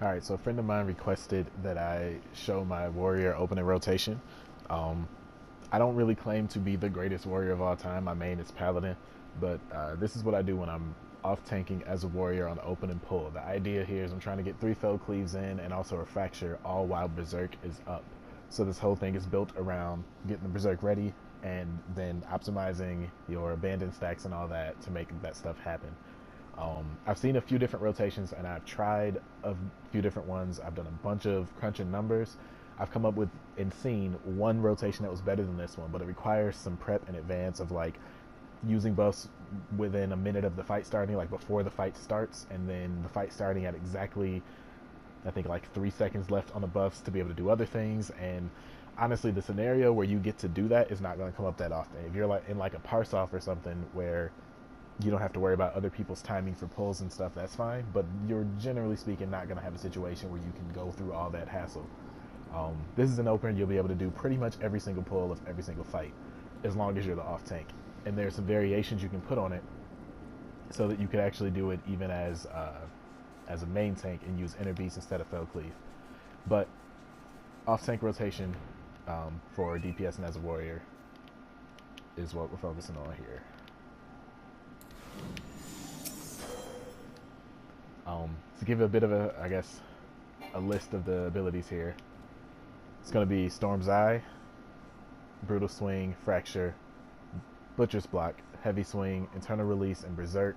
Alright, so a friend of mine requested that I show my warrior opening rotation. Um, I don't really claim to be the greatest warrior of all time. My main is paladin, but this is what I do when I'm off tanking as a warrior on open and pull. The idea here is I'm trying to get 3 fell cleaves in and also a fracture, all while berserk is up. So this whole thing is built around getting the berserk ready and then optimizing your abandoned stacks and all that to make that stuff happen. I've seen a few different rotations and I've tried a few different ones. I've done a bunch of crunching numbers. I've come up with and seen one rotation that was better than this one, but it requires some prep in advance of like using buffs within a minute of the fight starting, like before the fight starts, and then the fight starting at exactly, I think, like 3 seconds left on the buffs to be able to do other things. And honestly, the scenario where you get to do that is not going to come up that often. If you're like in like a parse off or something where you don't have to worry about other people's timing for pulls and stuff, that's fine, but you're generally speaking not going to have a situation where you can go through all that hassle. This is an opener you'll be able to do pretty much every single pull of every single fight, as long as you're the off tank. And there's some variations you can put on it so that you could actually do it even as a main tank and use inner beast instead of fell cleave. But off tank rotation for DPS and as a warrior is what we're focusing on here. To give a bit of a, I guess, a list of the abilities here, it's going to be Storm's Eye, Brutal Swing, Fracture, Butcher's Block, Heavy Swing, Internal Release, and Berserk,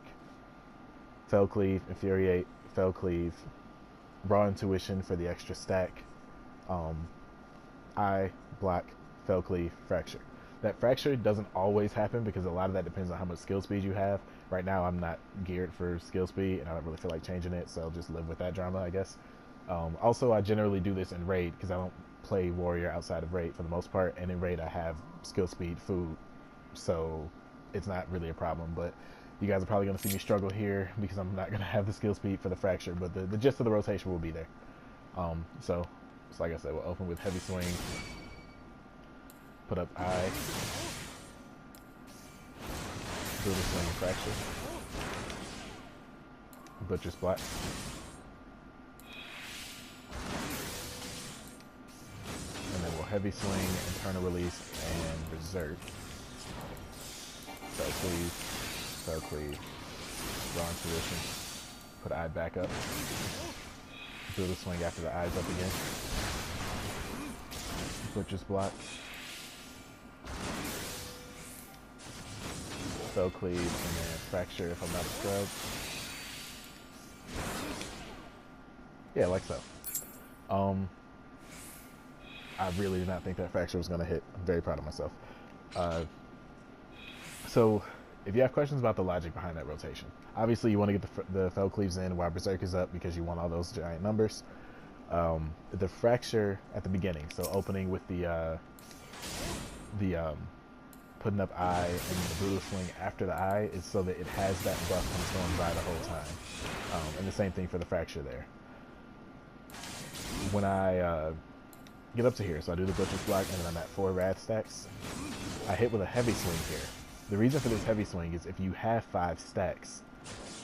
Fell Cleave, Infuriate, Fell Cleave, Raw Intuition for the extra stack, Eye, Block, Fell Cleave, Fracture. That fracture doesn't always happen because a lot of that depends on how much skill speed you have. Right now I'm not geared for skill speed and I don't really feel like changing it, so I'll just live with that drama, I guess. Also, I generally do this in raid because I don't play warrior outside of raid for the most part, and in raid I have skill speed food, so it's not really a problem. But you guys are probably going to see me struggle here because I'm not going to have the skill speed for the fracture, but the gist of the rotation will be there. So like I said, we'll open with Heavy Swing, put up Eye, Brutal Swing, Fracture, Butcher's Block, and then we'll Heavy Swing, Internal Release, and Berserk. Fell Cleave, Raw Intuition, put Eye back up, Brutal Swing after the Eye's up again, Butcher's Block, Fell Cleave, and then Fracture if I'm not a scrub. Yeah, like so. I really did not think that Fracture was going to hit. I'm very proud of myself. So, if you have questions about the logic behind that rotation, obviously you want to get the Fell Cleaves in while Berserk is up because you want all those giant numbers. The Fracture at the beginning, so opening with the putting up Eye and the Brutal Swing after the Eye is so that it has that buff from Storm's Eye the whole time. And the same thing for the Fracture there. When I get up to here, so I do the Butcher's Block and then I'm at 4 Wrath stacks, I hit with a Heavy Swing here. The reason for this Heavy Swing is if you have 5 stacks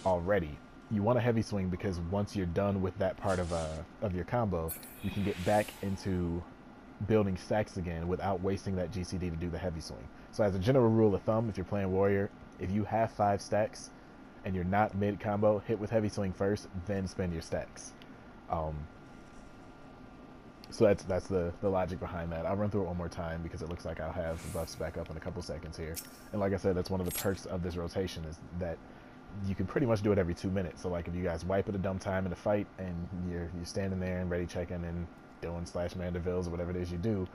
already, you want a Heavy Swing because once you're done with that part of your combo, you can get back into building stacks again without wasting that GCD to do the Heavy Swing. So as a general rule of thumb, if you're playing Warrior, if you have 5 stacks and you're not mid combo, hit with Heavy Swing first, then spend your stacks. So that's the logic behind that. I'll run through it one more time because it looks like I'll have the buffs back up in a couple seconds here. And like I said, that's one of the perks of this rotation is that you can pretty much do it every 2 minutes. So like if you guys wipe at a dumb time in a fight and you're standing there and ready checking and doing slash Mandervilles or whatever it is you do,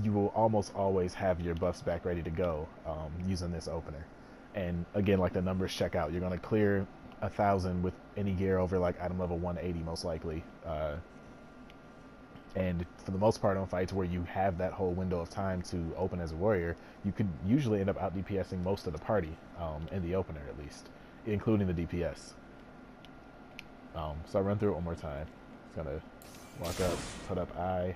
you will almost always have your buffs back ready to go using this opener. And again, like the numbers check out. You're going to clear 1,000 with any gear over like item level 180 most likely. And for the most part on fights where you have that whole window of time to open as a warrior, you could usually end up out DPSing most of the party in the opener at least, including the DPS. So I run through it one more time. It's gonna walk up, put up Eye,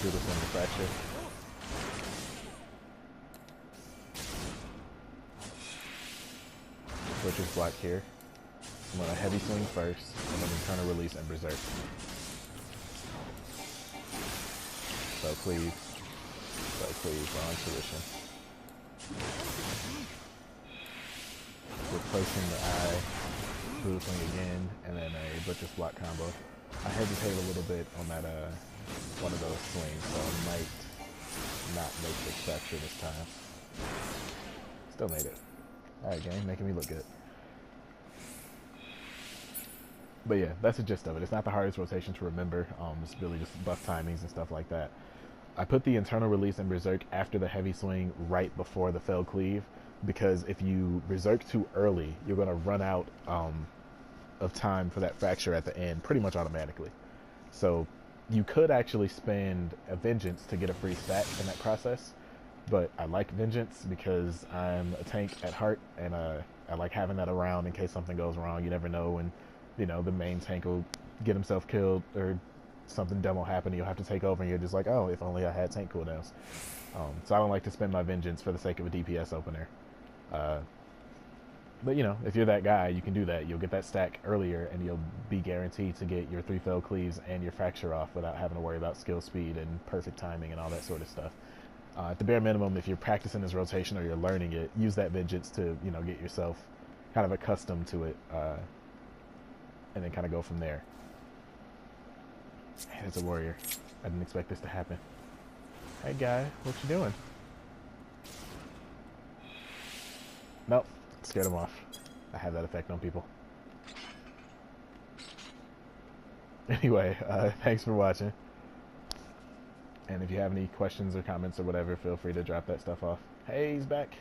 do the Swing Fracture, Butcher's Block here, I'm going to heavy swing first, and then Eternal Release and Berserk. So please, we're on tuition. Replacing the eye, Blue Swing again, and then a Butcher's Block combo. I hesitate a little bit on that one of those swings, so I might not make the fracture this time. Still made it. Alright, game, making me look good. But yeah, that's the gist of it. It's not the hardest rotation to remember. It's really just buff timings and stuff like that. I put the Internal Release and Berserk after the heavy swing right before the Fell Cleave, because if you Berserk too early, you're going to run out of time for that fracture at the end pretty much automatically. So you could actually spend a Vengeance to get a free stack in that process, but I like Vengeance because I'm a tank at heart, and I like having that around in case something goes wrong. You never know when, you know, the main tank will get himself killed or something dumb will happen and you'll have to take over, and you're just like, oh, if only I had tank cooldowns. So I don't like to spend my Vengeance for the sake of a DPS opener. But you know, if you're that guy, you can do that. You'll get that stack earlier, and you'll be guaranteed to get your 3 Fell Cleaves and your fracture off without having to worry about skill speed and perfect timing and all that sort of stuff. At the bare minimum, if you're practicing this rotation or you're learning it, use that Vengeance to, you know, get yourself kind of accustomed to it, and then kind of go from there. Hey, there's a warrior. I didn't expect this to happen. Hey guy, what you doing? Nope, scared him off. I have that effect on people. Anyway, thanks for watching. And if you have any questions or comments or whatever, feel free to drop that stuff off. Hey, he's back.